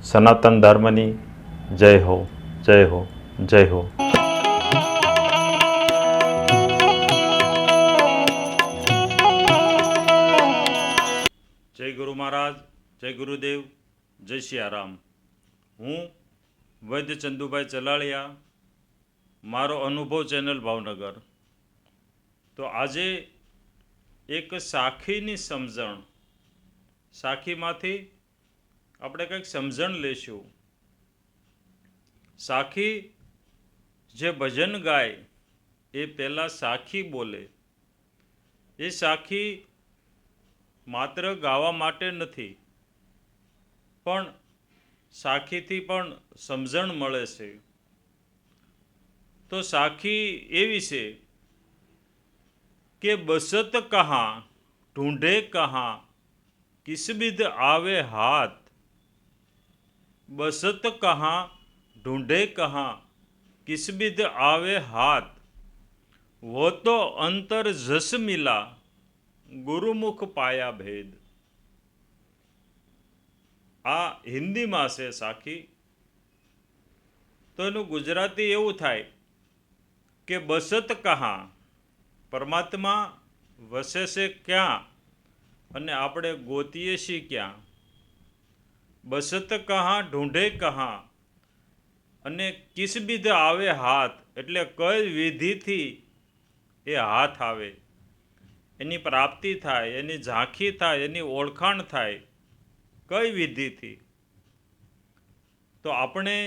સનાતન ધર્મની જય હો, જય હો, જય હો. જય ગુરુ મહારાજ, જય ગુરુદેવ, જય સિયારામ. હું વૈદ્ય ચંદુભાઈ ચલાળિયા, મારો અનુભવ ચેનલ ભાવનગર. તો આજે એક સાખીની સમજણ, સાખીમાંથી આપણે કંઈક સમજણ લેશું. સાખી જે ભજન ગાય એ પહેલાં સાખી બોલે. એ સાખી માત્ર ગાવા માટે નથી, પણ સાખીથી પણ સમજણ મળે છે. તો સાખી એવી છે કે બસત કહાં ઢૂંઢે કહાં કિસબિદ આવે હાથ. બસત કહાં ઢૂંઢે કહાં કિસબિદ આવે હાથ. वो तो अंतर जस मिला ગુરુમુખ પાયા ભેદ. આ હિન્દીમાં છે સાખી. તો એનું ગુજરાતી એવું થાય કે બસત કહાં, પરમાત્મા વસે છે ક્યાં અને આપણે ગોતીએ છીએ ક્યાં. બસત કહાં ઢૂંઢે કહાં, અને કિસબિદ આવે હાથ, એટલે કઈ વિધિથી એ હાથ આવે, એની પ્રાપ્તિ થાય, એની ઝાંખી થાય, એની ઓળખાણ થાય, કઈ વિધિથી. તો આપણે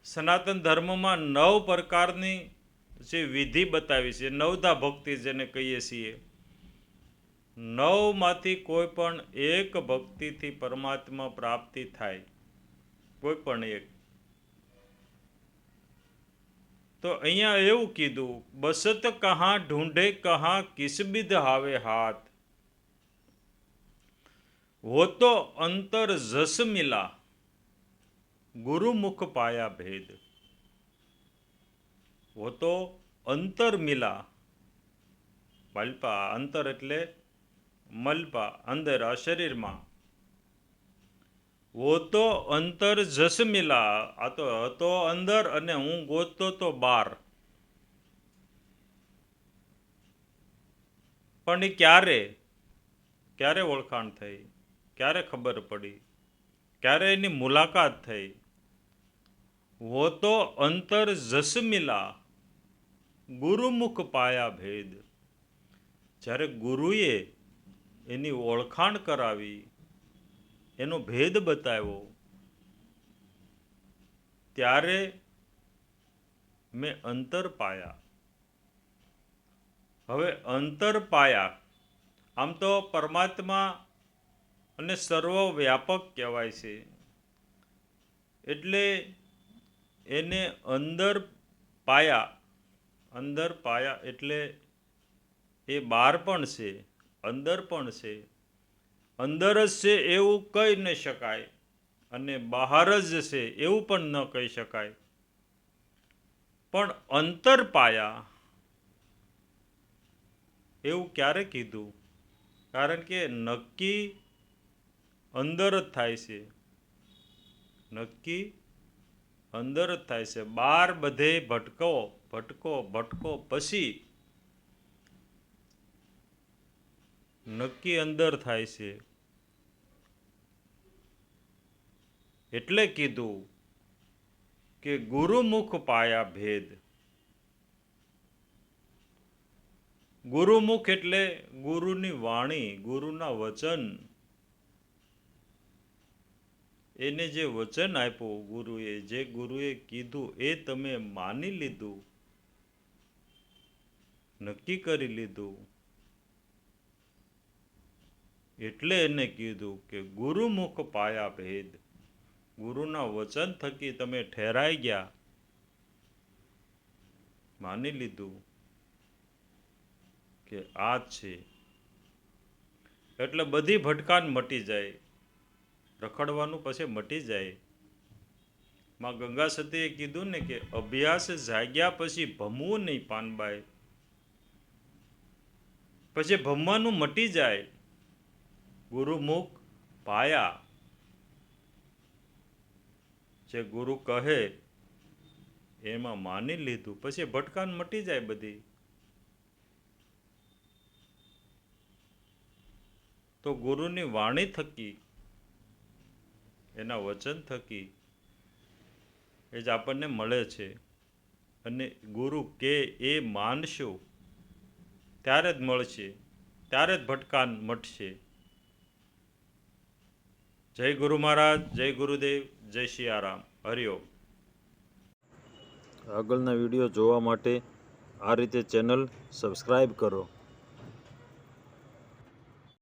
સનાતન ધર્મમાં 9 પ્રકારની જે વિધિ બતાવી છે, નવધા ભક્તિ જેને કહીએ છીએ. 9માંથી કોઈ પણ એક ભક્તિથી પરમાત્મા પ્રાપ્તિ થાય, કોઈ પણ એક. તો અહીંયા એવું કીધું, બસત કહાં ઢૂંઢે કહાં કિસબિદ આવે હાથ. वो तो अंतर जस मिला गुरुमुख पाया भेद. वो तो अंतर मिला, મલપા, અંતર એટલે મલપા, અંદરા શરીરમાં. वो तो अंतर जस मिला, આ તો હતો અંદર અને હું ગોતતો તો બહાર. પણ એ ક્યારે ઓળખાણ થઈ, ક્યારે ખબર પડી, ક્યારે એની મુલાકાત થઈ. वो तो अंतर जस मिला ગુરુમુખ પાયા ભેદ. જ્યારે ગુરુએ એની ઓળખાણ કરાવી, એનો ભેદ બતાવ્યો, ત્યારે મેં અંતર પાયા. હવે અંતર પાયા, આમ તો પરમાત્મા અને સર્વવ્યાપક કહેવાય છે, એટલે એને અંદર પાયા. અંદર પાયા એટલે એ બહાર પણ છે, અંદર પણ છે. અંદર જ છે એવું કહી ન શકાય, અને બહાર જ છે એવું પણ ન કહી શકાય. પણ અંતર પાયા એવું ક્યારે કીધું? કારણ કે નક્કી અંદર જ થાય છે, નક્કી અંદર જ થાય છે. બહાર બધે ભટકો પછી નક્કી અંદર થાય છે. એટલે કીધું કે ગુરુમુખ પાયા ભેદ. ગુરુમુખ એટલે ગુરુની વાણી, ગુરુના વચન. એને જે વચન આપ્યું ગુરુએ, જે ગુરુએ કીધું એ તમે માની લીધું, નક્કી કરી લીધું, એટલે એને કીધું કે ગુરુમુખ પાયા ભેદ. ગુરુના વચન થકી તમે ઠેરાઈ ગયા, માની લીધું કે આ છે. એટલે બધી ભટકાન મટી જાય, રખડવાનું પછી મટી જાય. માં ગંગા સતીએ કીધું ને કે અભ્યાસ જાગ્યા પછી ભમવું નહીં પાનબાઈ. પછી ભમવાનું મટી જાય. ગુરુમુખ પાયા. જે ગુરુ કહે એમાં માની લીધું, પછી ભટકાન મટી જાય બધી. તો ગુરુની વાણી થકી, એના વચન થકી એ જ આપણને મળે છે. અને ગુરુ કે એ માનશો ત્યારે જ મળશે, ત્યારે જ ભટકાન મટશે. જય ગુરુ મહારાજ, જય ગુરુદેવ, જય સિયારામ. હરિઓમ. આગળના વિડીયો જોવા માટે આ રીતે ચેનલ સબસ્ક્રાઈબ કરો.